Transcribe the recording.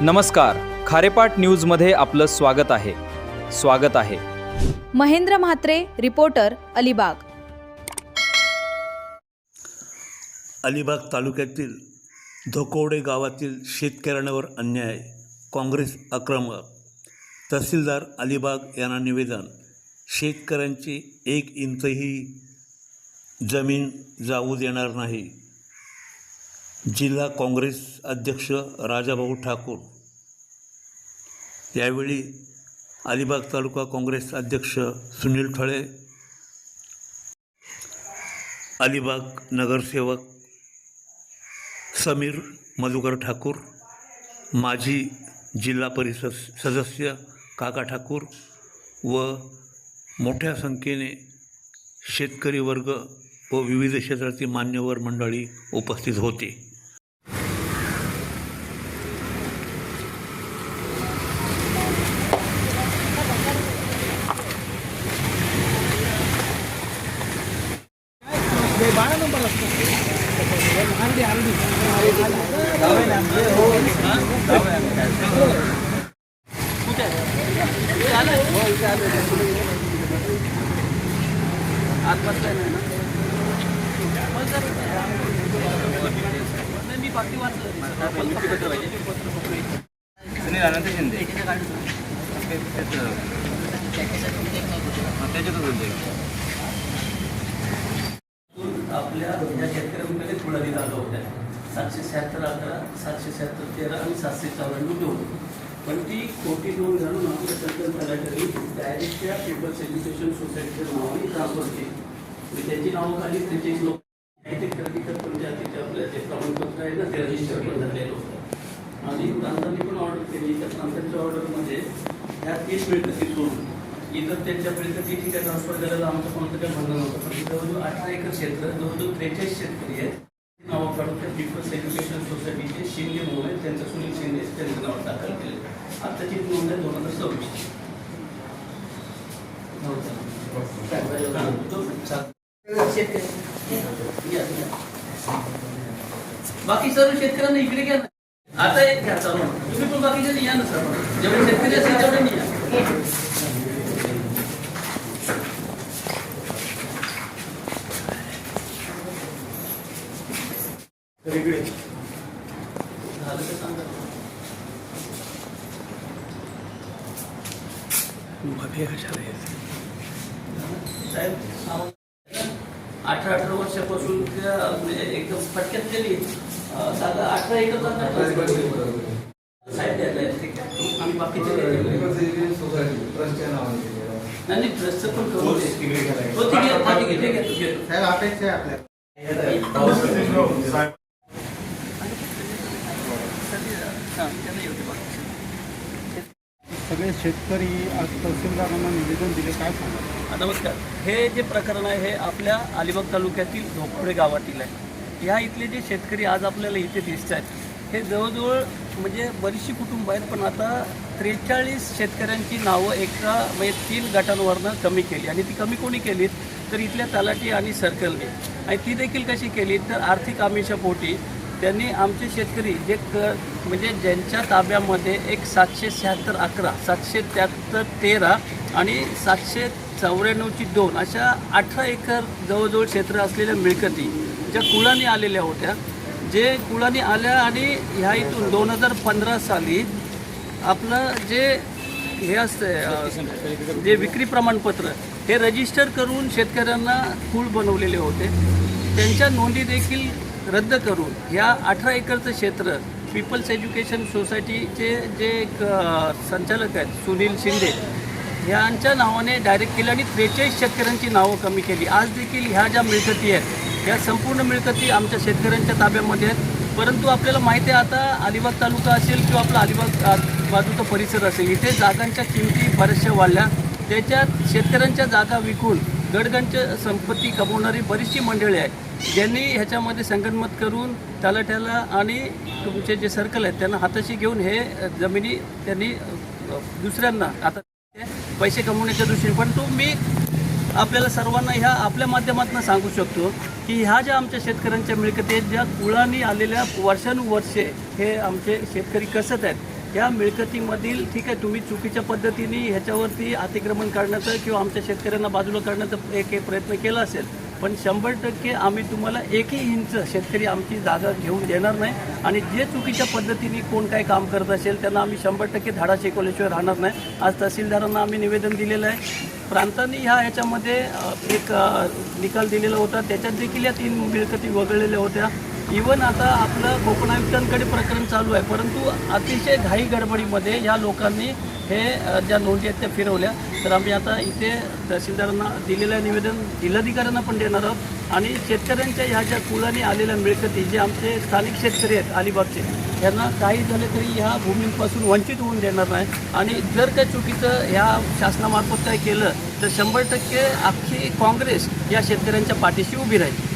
नमस्कार, खारेपाट न्यूजमध्ये आपलं स्वागत आहे। महेंद्र म्हात्रे, रिपोर्टर, अलिबाग। अलिबाग तालुक्यातील धोकोवडे गावातील शेतकऱ्यांवर अन्याय, काँग्रेस आक्रमक। तहसीलदार अलिबाग यांना निवेदन, शेतकऱ्यांची 1 इंचही जमीन जाऊ देणार नाही। जिल्हा काँग्रेस अध्यक्ष राजाभाऊ ठाकूर। यावेळी अलिबाग तालुका काँग्रेस अध्यक्ष सुनील ठळे, अलिबाग नगरसेवक समीर मधुकर ठाकूर, माजी जिल्हा परिषद सदस्य काका ठाकूर व मोठ्या संख्येने शेतकरी वर्ग व विविध क्षेत्रातील मान्यवर मंडळी उपस्थित होते। आपल्या या शेतकऱ्यांकडे थोडा दिला होता 776 776 13 आणि 794 पण ती खोटी नोंद घालून आपल्या सरकार तलाठी डायरेक्ट त्या पीपल्स एज्युकेशन सोसायटीच्या नावाने ट्रान्सफर केली। त्याची नावं खाली त्याचे लोक खरेदीकर पंचायतीचे आपल्या जे प्रमाणपत्र आहे ना ते रजिस्टर पण झालेलं होतं आणि प्रांतांनी पण ऑर्डर केली। त्या प्रांतांच्या ऑर्डरमध्ये ह्या 30 मिळकती सोडून इतर त्यांच्या मिळकती ठीक आहे ट्रान्सफर करायला आमचं कोणतं काय म्हणणं नव्हतं, पण जवळजवळ 18 एकर क्षेत्र जवळजवळ 43 शेतकरी आहेत नावं काढून त्या पीपल्स एज्युकेशन सोसायटीचे शिंदे म्हणून आहेत, त्यांचं सुनील शिंदे त्यांचं नाव दाखल केले। आत्ताची नोंद आहे 2026। बाकी सर्व शेतकऱ्यांना इकडे घ्या ना, आता एक घ्या चालू, तुम्ही पण बाकीचे या ना सर, जेवढे शेतकरी असतील तेवढे नाही या। साहेब 18 वर्षापासून एकदम फटक्यात केली साधा 18 एकर साहेब द्यायला ठीक आहे, आम्ही बाकीचे नाही ट्रस्टचं पण करू सगळे शेतकरी आज तहसीलदारांना निवेदन दिले, काय सांगा? नमस्कार, हे जे प्रकरण आहे हे आपल्या अलिबाग तालुक्यातील धोकोवडे गावातील आहे। ह्या इथले जे शेतकरी आज आपल्याला इथे दिसत आहेत हे जवळजवळ म्हणजे बरीचशी कुटुंब आहेत, पण आता 43 शेतकऱ्यांची नावं एका म्हणजे 3 गटांवरनं कमी केली आणि ती कमी कोणी केलीत तर इथल्या तलाठी आणि सर्कलने, आणि ती देखील कशी केली तर आर्थिक आमिषापोटी त्यांनी आमचे शेतकरी जे म्हणजे ज्यांच्या ताब्यामध्ये एक 776 11 773 13 आणि 794ची 2 अशा 18 एकर जवळजवळ क्षेत्र असलेल्या मिळकती ज्या कुळाने आलेल्या होत्या, जे कुळाने आल्या आणि ह्या इथून 2015 साली आपलं जे हे असतं जे विक्री प्रमाणपत्र हे रजिस्टर करून शेतकऱ्यांना कुळ बनवलेले होते, त्यांच्या नोंदी देखील रद्द करून ह्या 18 एकरचं क्षेत्र पीपल्स एज्युकेशन सोसायटीचे जे एक संचालक आहेत सुनील शिंदे ह्यांच्या नावाने डायरेक्ट केलं आणि 43 शेतकऱ्यांची नावं कमी केली। आज देखील ह्या ज्या मिळकती आहेत ह्या संपूर्ण मिळकती आमच्या शेतकऱ्यांच्या ताब्यामध्ये आहेत, परंतु आपल्याला माहिती आहे आता अलिबाग तालुका असेल किंवा आपला अलिबाग बाजूचा परिसर असेल इथे जागांच्या किमती बऱ्याचशा वाढल्या, त्याच्यात शेतकऱ्यांच्या जागा विकून गडगंज संपत्ती कमवणारी बरीचशी मंडळी आहेत ज्यांनी ह्याच्यामध्ये संगनमत करून तलाठ्याला आणि तुमचे जे सर्कल आहेत त्यांना हाताशी घेऊन हे जमिनी त्यांनी दुसऱ्यांना आता पैसे कमवण्याच्या दृष्टीने, पण मी आपल्याला सर्वांना ह्या आपल्या माध्यमातून सांगू शकतो की ह्या ज्या आमच्या शेतकऱ्यांच्या मिळकती आहेत ज्या कुळाने आलेल्या वर्षानुवर्षे हे आमचे शेतकरी कसत आहेत या मिळकतीमधील ठीक आहे तुम्ही चुकीच्या पद्धतीने ह्याच्यावरती अतिक्रमण करण्याचं किंवा आमच्या शेतकऱ्यांना बाजूला करण्याचा एक प्रयत्न केला असेल, पण 100% आम्ही तुम्हाला एकही इंच शेतकरी आमची जागा घेऊन देणार नाही आणि जे चुकीच्या पद्धतीने कोण काय काम करत असेल त्यांना आम्ही 100% धाडा शिकवल्याशिवाय राहणार नाही. आज तहसीलदारांना आम्ही निवेदन दिलेलं आहे. प्रांतांनी ह्याच्यामध्ये एक निकाल दिलेला होता, त्याच्यात देखील या 3 मिळकती वगळलेल्या होत्या. इवन आता आपलं कोकण आयुक्तांकडे प्रकरण चालू आहे, परंतु अतिशय घाई गडबडीमध्ये ह्या लोकांनी हे ज्या नोंदी आहेत त्या फिरवल्या. तर आम्ही आता इथे तहसीलदारांना दिलेलं निवेदन जिल्हाधिकाऱ्यांना पण देणार आहोत आणि शेतकऱ्यांच्या ह्या ज्या कुळाने आलेल्या मिळकती जे आमचे स्थानिक शेतकरी आहेत अलिबागचे, यांना काही झाले तरी ह्या भूमींपासून वंचित होऊन देणार नाही. आणि जर काही चुकीचं ह्या शासनामार्फत काय केलं तर 100% अख्खी काँग्रेस या शेतकऱ्यांच्या पाठीशी उभी राहील.